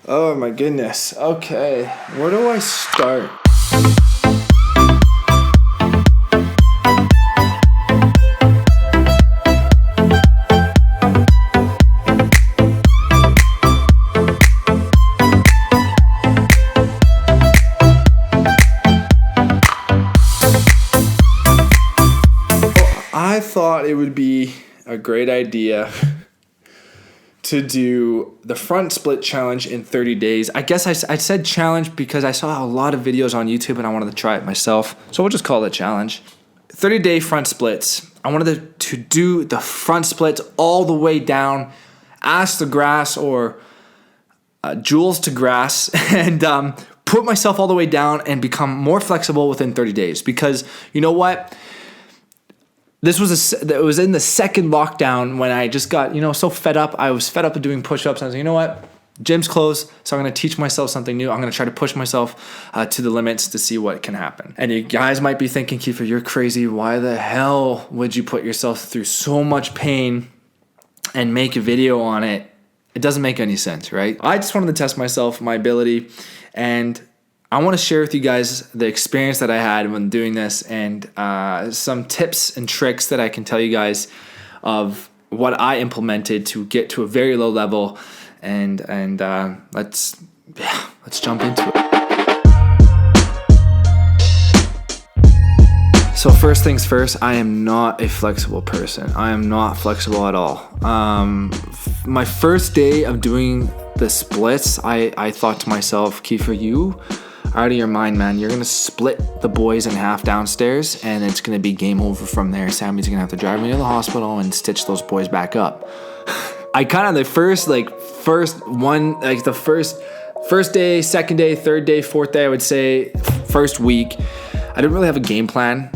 Oh my goodness. Okay, where do I start? I thought it would be a great idea to do the front split challenge in 30 days. I guess I said challenge because I saw a lot of videos on YouTube and I wanted to try it myself. So we'll just call it a challenge. 30-day front splits. I wanted to do the front splits all the way down, ass to grass or jewels to grass, and put myself all the way down and become more flexible within 30 days. Because you know what? It was in the second lockdown when I just got, so fed up. I was fed up of doing push-ups. I was like, you know what? Gym's closed, so I'm going to teach myself something new. I'm going to try to push myself to the limits to see what can happen. And you guys might be thinking, Kiefer, you're crazy. Why the hell would you put yourself through so much pain and make a video on it? It doesn't make any sense, right? I just wanted to test myself, my ability, and I want to share with you guys the experience that I had when doing this and some tips and tricks that I can tell you guys of what I implemented to get to a very low level. And let's jump into it. So first things first, I am not a flexible person. I am not flexible at all. My first day of doing the splits, I thought to myself, Kiefer, you out of your mind, man. You're gonna split the boys in half downstairs and it's gonna be game over from there. Sammy's gonna have to drive me to the hospital and stitch those boys back up. I kind of the first day, second day, third day, fourth day, I would say first week, I didn't really have a game plan.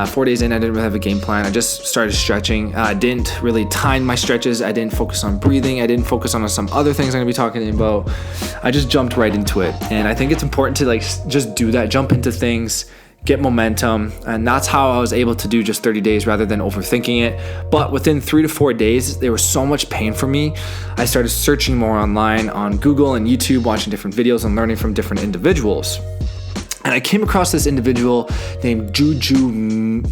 4 days in, I didn't really have a game plan. I just started stretching. I didn't really time my stretches. I didn't focus on breathing. I didn't focus on some other things I'm gonna be talking about. I just jumped right into it. And I think it's important to just do that, jump into things, get momentum. And that's how I was able to do just 30 days rather than overthinking it. But within 3 to 4 days, there was so much pain for me. I started searching more online on Google and YouTube, watching different videos and learning from different individuals. And I came across this individual named Juju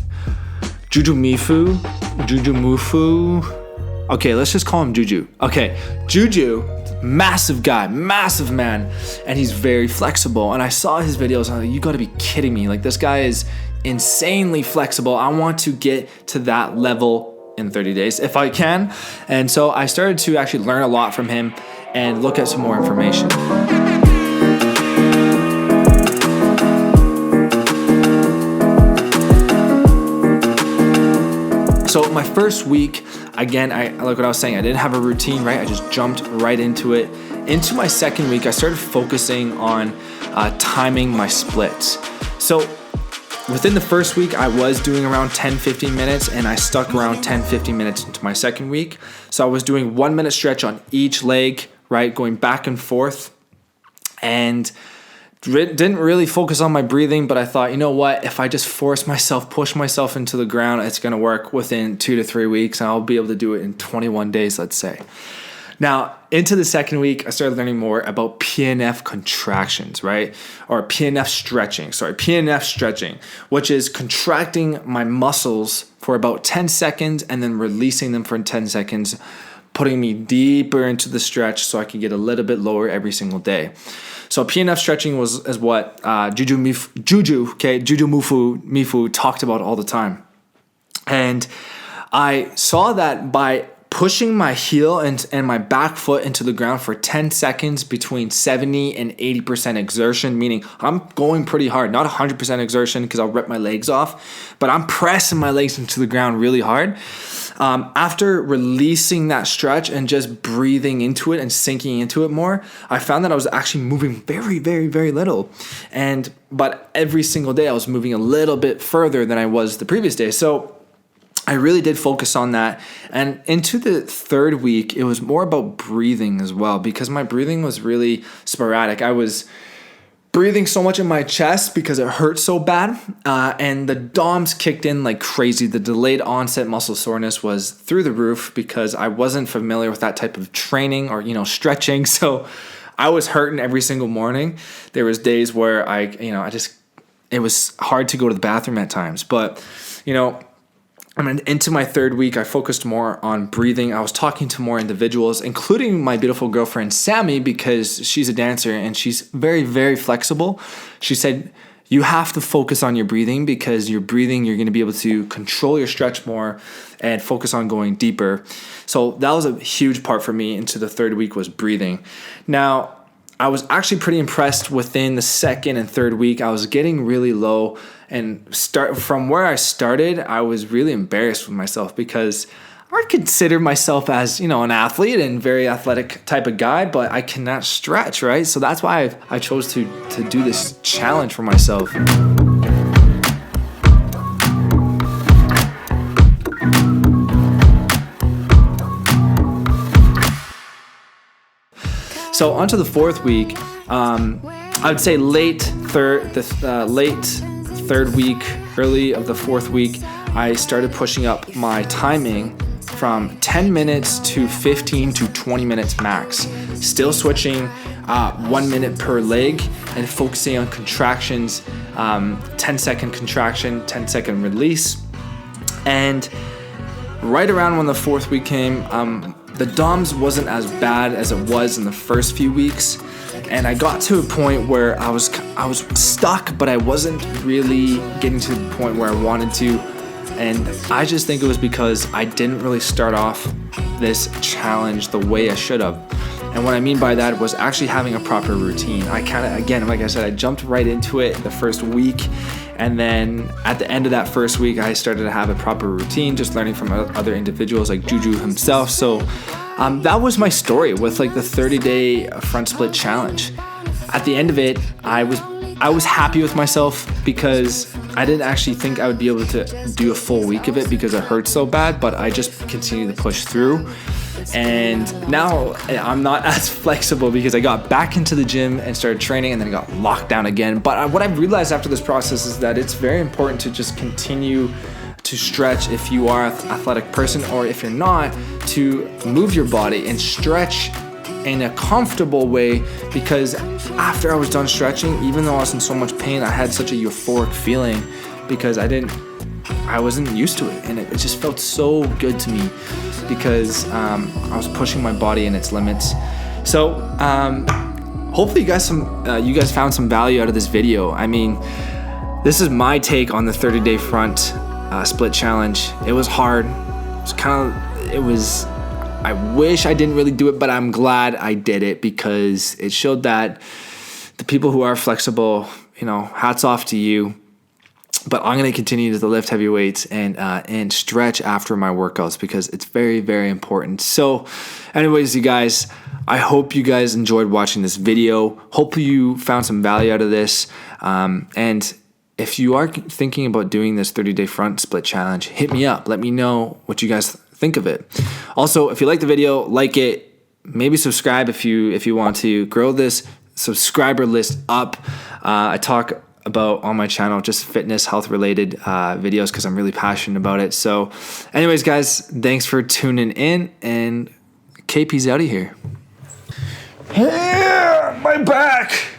Mufu. Okay, let's just call him Juju. Okay, Juju, massive guy, massive man, and he's very flexible. And I saw his videos and I was like, you gotta be kidding me. Like, this guy is insanely flexible. I want to get to that level in 30 days if I can. And so I started to actually learn a lot from him and look at some more information. So my first week, again, like what I was saying, I didn't have a routine, right? I just jumped right into it. Into my second week, I started focusing on timing my splits. So within the first week, I was doing around 10-15 minutes, and I stuck around 10-15 minutes into my second week. So I was doing 1 minute stretch on each leg, right? Going back and forth. And didn't really focus on my breathing, but I thought, you know what, if I just push myself into the ground, it's going to work within 2 to 3 weeks, and I'll be able to do it in 21 days, let's say. Now, into the second week, I started learning more about PNF contractions, right? Or PNF stretching, which is contracting my muscles for about 10 seconds and then releasing them for 10 seconds, putting me deeper into the stretch so I can get a little bit lower every single day. So PNF stretching is what Juju Mufu talked about all the time. And I saw that by pushing my heel and my back foot into the ground for 10 seconds between 70 and 80% exertion, meaning I'm going pretty hard, not 100% exertion because I'll rip my legs off, but I'm pressing my legs into the ground really hard. After releasing that stretch and just breathing into it and sinking into it more, I found that I was actually moving very, very, very little. But every single day I was moving a little bit further than I was the previous day. So I really did focus on that. And into the third week, it was more about breathing as well, because my breathing was really sporadic. I was breathing so much in my chest because it hurt so bad, and the DOMS kicked in like crazy. The delayed onset muscle soreness was through the roof because I wasn't familiar with that type of training or stretching. So I was hurting every single morning. There was days where it was hard to go to the bathroom at times. But, I'm into my third week. I focused more on breathing. I was talking to more individuals, including my beautiful girlfriend, Sammy, because she's a dancer and she's very, very flexible. She said, you have to focus on your breathing, because your breathing, you're going to be able to control your stretch more and focus on going deeper. So that was a huge part for me into the third week, was breathing. Now, I was actually pretty impressed within the second and third week. I was getting really low, and from where I started, I was really embarrassed with myself, because I consider myself as, an athlete and very athletic type of guy, but I cannot stretch, right? So that's why I chose to do this challenge for myself. So onto the fourth week, I would say late third week, early of the fourth week, I started pushing up my timing from 10 minutes to 15 to 20 minutes max. Still switching 1 minute per leg and focusing on contractions, 10-second contraction, 10-second release. And right around when the fourth week came, the DOMS wasn't as bad as it was in the first few weeks. And I got to a point where I was stuck, but I wasn't really getting to the point where I wanted to. And I just think it was because I didn't really start off this challenge the way I should have. And what I mean by that was actually having a proper routine. I kind of, again, like I said, I jumped right into it the first week. And then at the end of that first week, I started to have a proper routine, just learning from other individuals like Juju himself. So that was my story with like the 30-day front split challenge. At the end of it, I was happy with myself, because I didn't actually think I would be able to do a full week of it because it hurt so bad, but I just continued to push through. And now I'm not as flexible because I got back into the gym and started training, and then I got locked down again. But what I've realized after this process is that it's very important to just continue to stretch if you are an athletic person, or if you're not, to move your body and stretch in a comfortable way, because after I was done stretching, even though I was in so much pain, I had such a euphoric feeling, because I wasn't used to it, and it just felt so good to me, because I was pushing my body in its limits. So hopefully you guys found some value out of this video. I mean, this is my take on the 30-day front split challenge. It was hard. I wish I didn't really do it, but I'm glad I did it, because it showed that the people who are flexible, hats off to you. But I'm going to continue to lift heavy weights and stretch after my workouts, because it's very, very important. So anyways, you guys, I hope you guys enjoyed watching this video. Hopefully you found some value out of this. And if you are thinking about doing this 30-day front split challenge, hit me up. Let me know what you guys think of it. Also, if you like the video, like it, maybe subscribe if you want to grow this subscriber list up. I talk about on my channel just fitness, health related videos, because I'm really passionate about it. So anyways, guys, thanks for tuning in, and KP's out of here. Yeah, my back.